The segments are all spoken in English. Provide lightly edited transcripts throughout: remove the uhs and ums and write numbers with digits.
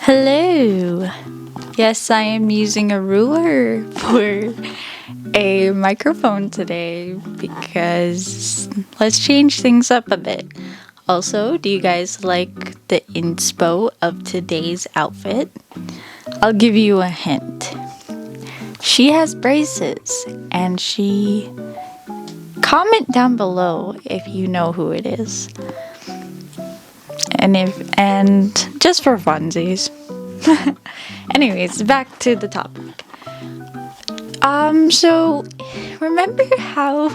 Hello! Yes, I am using a ruler for a microphone today because let's change things up a bit. Also, do you guys like the inspo of today's outfit? I'll give you a hint. She has braces and comment down below if you know who it is. And just for funsies. Anyways, back to the topic. So remember how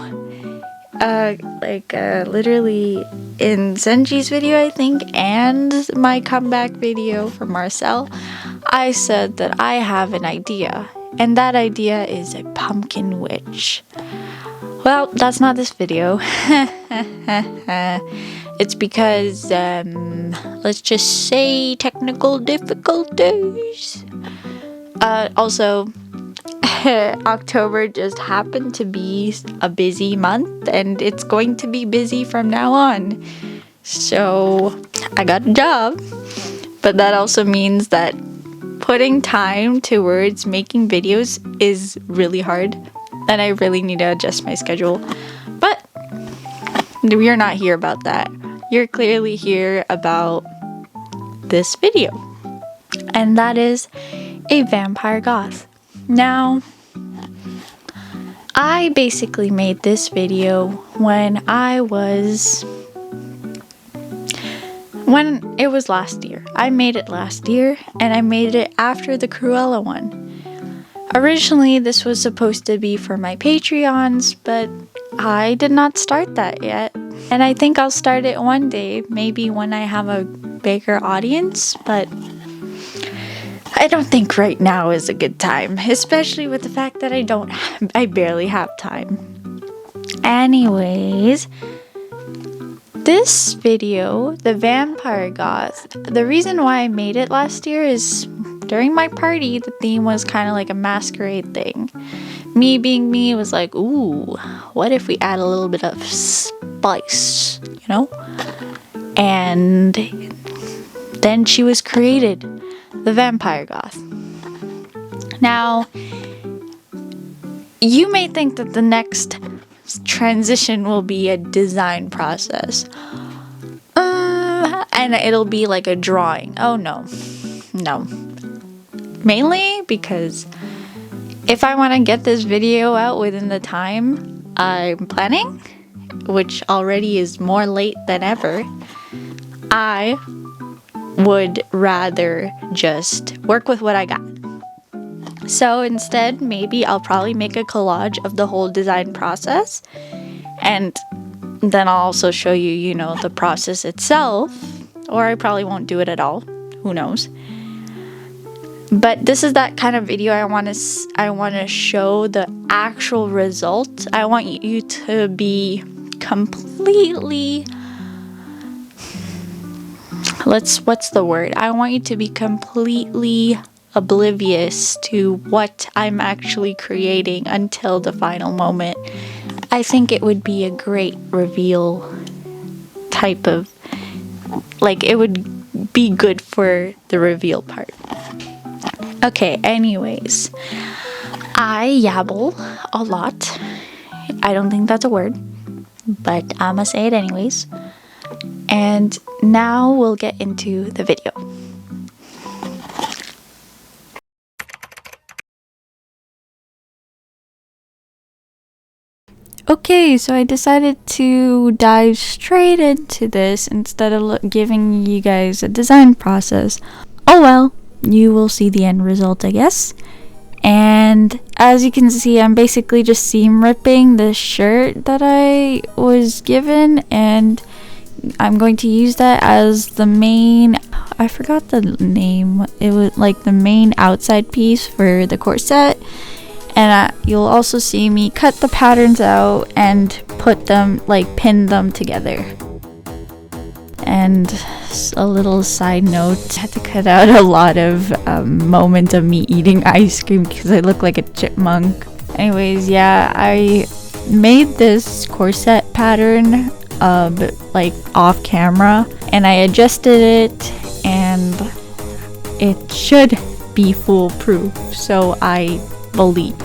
literally in Senji's video, I think, and my comeback video for Marcel, I said that I have an idea, and that idea is a pumpkin witch. Well, that's not this video. It's because, let's just say technical difficulties. Also, October just happened to be a busy month, and it's going to be busy from now on. So, I got a job, but that also means that putting time towards making videos is really hard, and I really need to adjust my schedule. But we are not here about that. You're clearly here about this video, and that is a Vampire Goth. Now, I basically made this video when it was last year. I made it last year, and I made it after the Cruella one. Originally, this was supposed to be for my Patreons, but I did not start that yet. And I think I'll start it one day, maybe when I have a bigger audience, but I don't think right now is a good time, especially with the fact that I barely have time. Anyways, this video, the Vampire Goth, the reason why I made it last year is during my party, the theme was kind of like a masquerade thing. Me being me was like, ooh, what if we add a little bit of spice, you know? And then she was created, the Vampire Goth. Now, you may think that the next transition will be a design process. And it'll be like a drawing. Oh, no. No. Mainly because if I want to get this video out within the time I'm planning, which already is more late than ever, I would rather just work with what I got. So instead, maybe I'll probably make a collage of the whole design process, and then I'll also show you, the process itself, or I probably won't do it at all. Who knows? But this is that kind of video I want to show the actual result. I want you to be completely, what's the word? I want you to be completely oblivious to what I'm actually creating until the final moment. I think it would be a great reveal type of, it would be good for the reveal part. Okay, anyways, I yabble a lot. I don't think that's a word, but I'ma say it anyways. And now we'll get into the video. Okay, so I decided to dive straight into this instead of giving you guys a design process. Oh well. You will see the end result, I guess. And as you can see, I'm basically just seam ripping the shirt that I was given, and I'm going to use that as the main, I forgot the name, it was like the main outside piece for the corset. And you'll also see me cut the patterns out and put them, pin them together. And a little side note, I had to cut out a lot of moments of me eating ice cream because I look like a chipmunk. Anyways, yeah, I made this corset pattern off camera, and I adjusted it, and it should be foolproof, so I believe.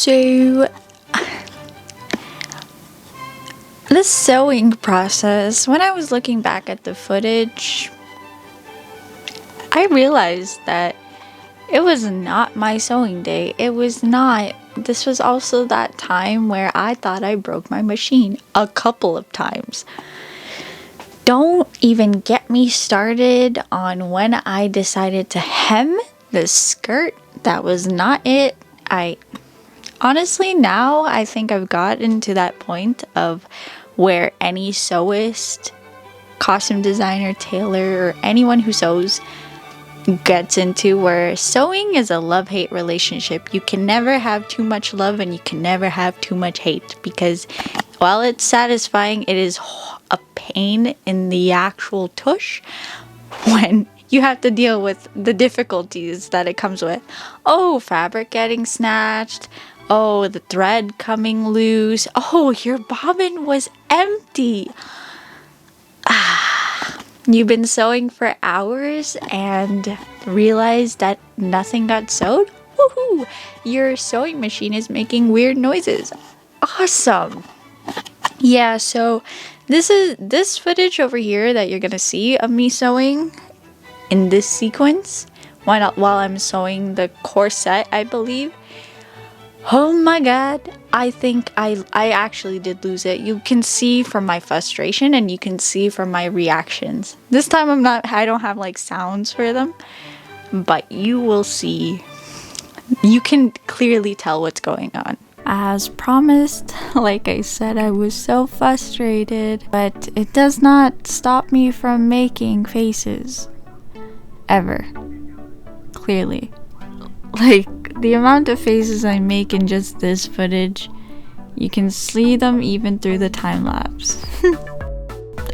So, the sewing process, when I was looking back at the footage, I realized that it was not my sewing day. It was not. This was also that time where I thought I broke my machine a couple of times. Don't even get me started on when I decided to hem the skirt. That was not it. Honestly, now I think I've gotten to that point of where any sewist, costume designer, tailor, or anyone who sews gets into, where sewing is a love-hate relationship. You can never have too much love and you can never have too much hate, because while it's satisfying, it is a pain in the actual tush when you have to deal with the difficulties that it comes with. Oh, fabric getting snatched. Oh, the thread coming loose. Oh, your bobbin was empty. You've been sewing for hours and realized that nothing got sewed? Woohoo! Your sewing machine is making weird noises. Awesome! Yeah, so this footage over here that you're gonna see of me sewing in this sequence while I'm sewing the corset, I believe. Oh my god, I think I actually did lose it. You can see from my frustration and you can see from my reactions. This time I don't have like sounds for them, but you will see. You can clearly tell what's going on. As promised, like I said, I was so frustrated, but it does not stop me from making faces. Ever. Clearly. Like, the amount of faces I make in just this footage, you can see them even through the time lapse.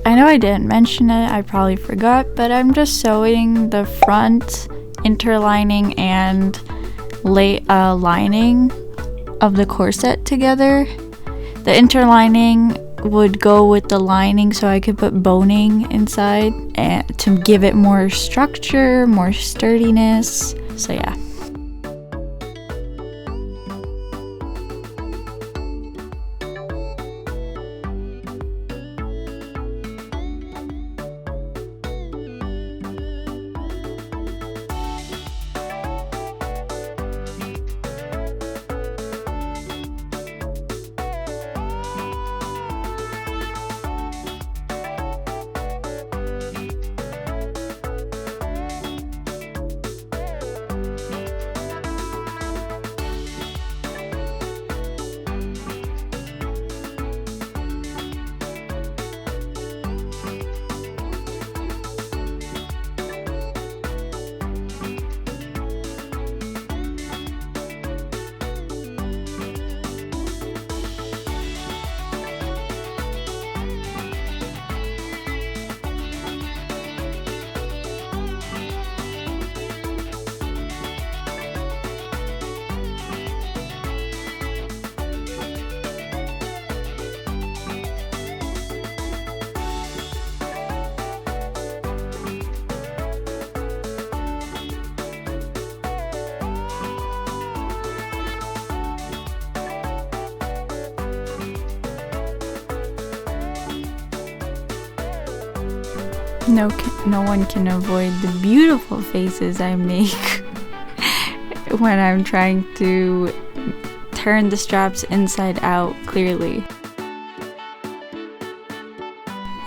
I know I didn't mention it, I probably forgot, but I'm just sewing the front interlining and lining of the corset together. The interlining would go with the lining so I could put boning inside and to give it more structure, more sturdiness. So yeah. No one can avoid the beautiful faces I make when I'm trying to turn the straps inside out clearly.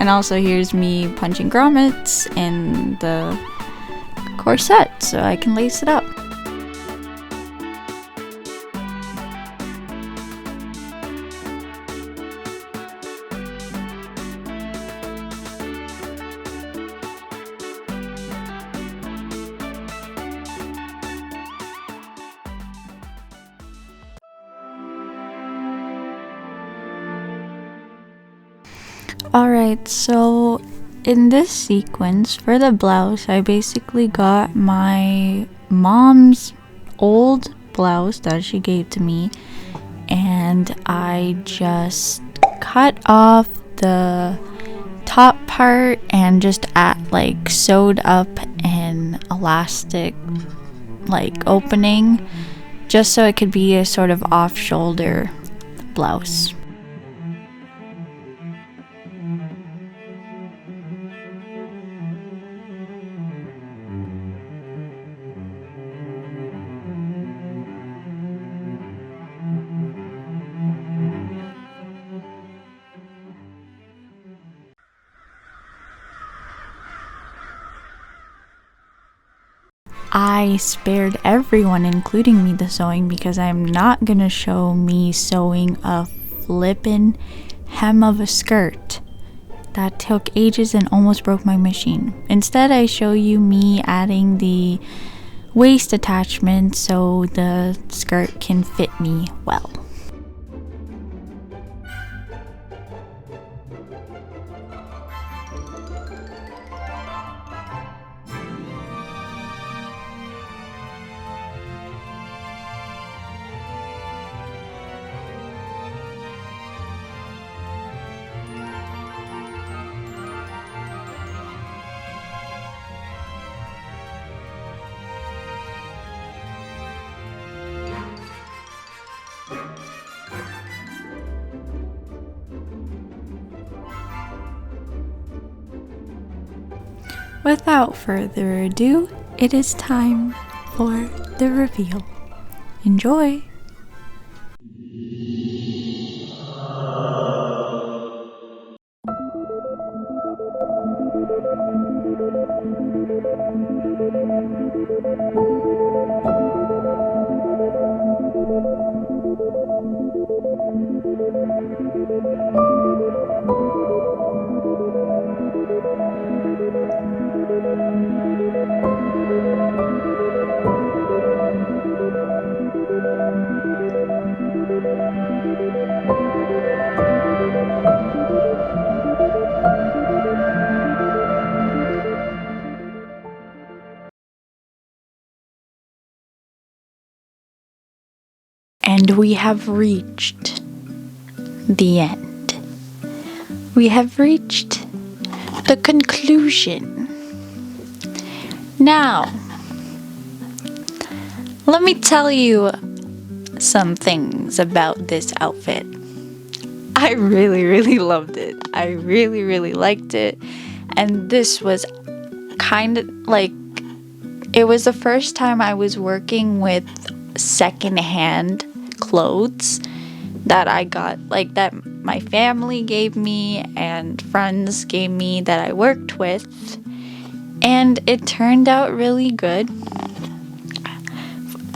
And also here's me punching grommets in the corset so I can lace it up. Alright, so in this sequence for the blouse, I basically got my mom's old blouse that she gave to me, and I just cut off the top part and just sewed up an elastic opening just so it could be a sort of off-shoulder blouse. I spared everyone, including me, the sewing because I'm not gonna show me sewing a flippin' hem of a skirt. That took ages and almost broke my machine. Instead, I show you me adding the waist attachment so the skirt can fit me well. Without further ado, it is time for the reveal. Enjoy! And we have reached the end. We have reached the conclusion. Now, let me tell you some things about this outfit. I really loved it. I really liked it. And this was kind of it was the first time I was working with secondhand clothes that I got, that my family gave me and friends gave me that I worked with, and it turned out really good.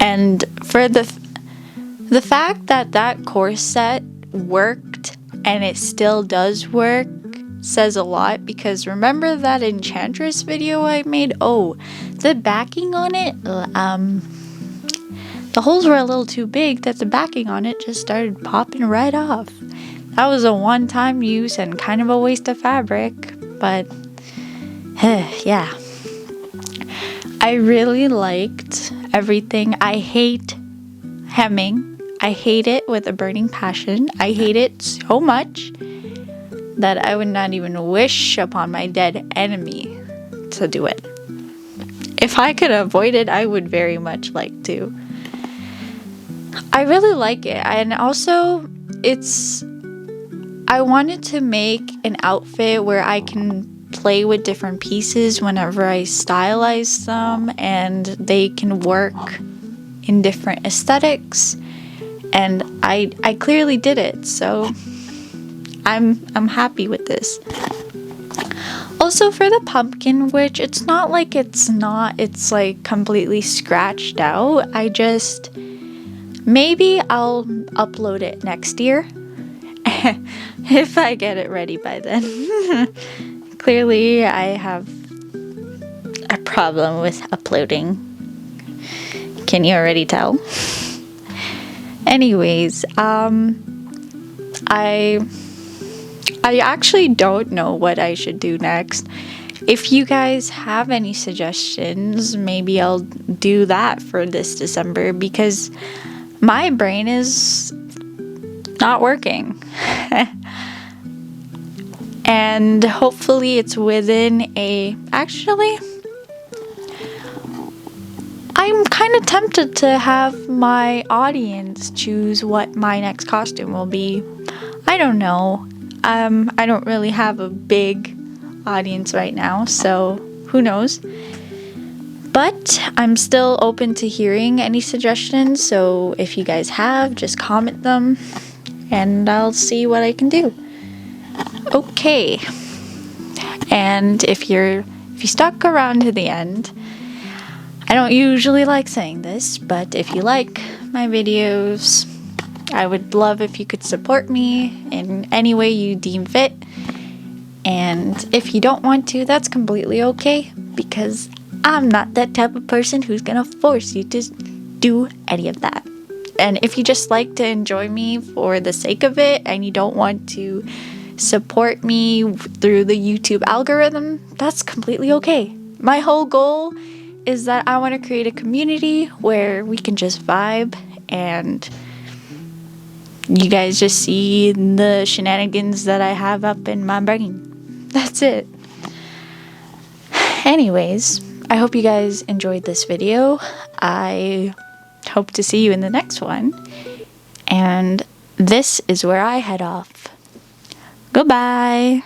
And for the fact that corset worked and it still does work says a lot, because remember that Enchantress video I made? Oh, the backing on it, the holes were a little too big that the backing on it just started popping right off. That was a one-time use and kind of a waste of fabric, but yeah. I really liked everything. I hate hemming. I hate it with a burning passion. I hate it so much that I would not even wish upon my dead enemy to do it. If I could avoid it, I would very much like to. I really like it, and also I wanted to make an outfit where I can play with different pieces whenever I stylize them, and they can work in different aesthetics, and I clearly did it, so I'm happy with this. Also, for the pumpkin witch, it's not like it's like completely scratched out. Maybe I'll upload it next year if I get it ready by then. Clearly, I have a problem with uploading. Can you already tell? Anyways, I actually don't know what I should do next. If you guys have any suggestions, maybe I'll do that for this December, because my brain is not working. And hopefully it's within actually, I'm kind of tempted to have my audience choose what my next costume will be. I don't know. I don't really have a big audience right now, so who knows? But I'm still open to hearing any suggestions, so if you guys have, just comment them and I'll see what I can do. Okay. And if you stuck around to the end, I don't usually like saying this, but if you like my videos, I would love if you could support me in any way you deem fit. And if you don't want to, that's completely okay, because I'm not that type of person who's gonna force you to do any of that. And if you just like to enjoy me for the sake of it and you don't want to support me through the YouTube algorithm, that's completely okay. My whole goal is that I want to create a community where we can just vibe and you guys just see the shenanigans that I have up in my brain. That's it. Anyways, I hope you guys enjoyed this video. I hope to see you in the next one. And this is where I head off. Goodbye.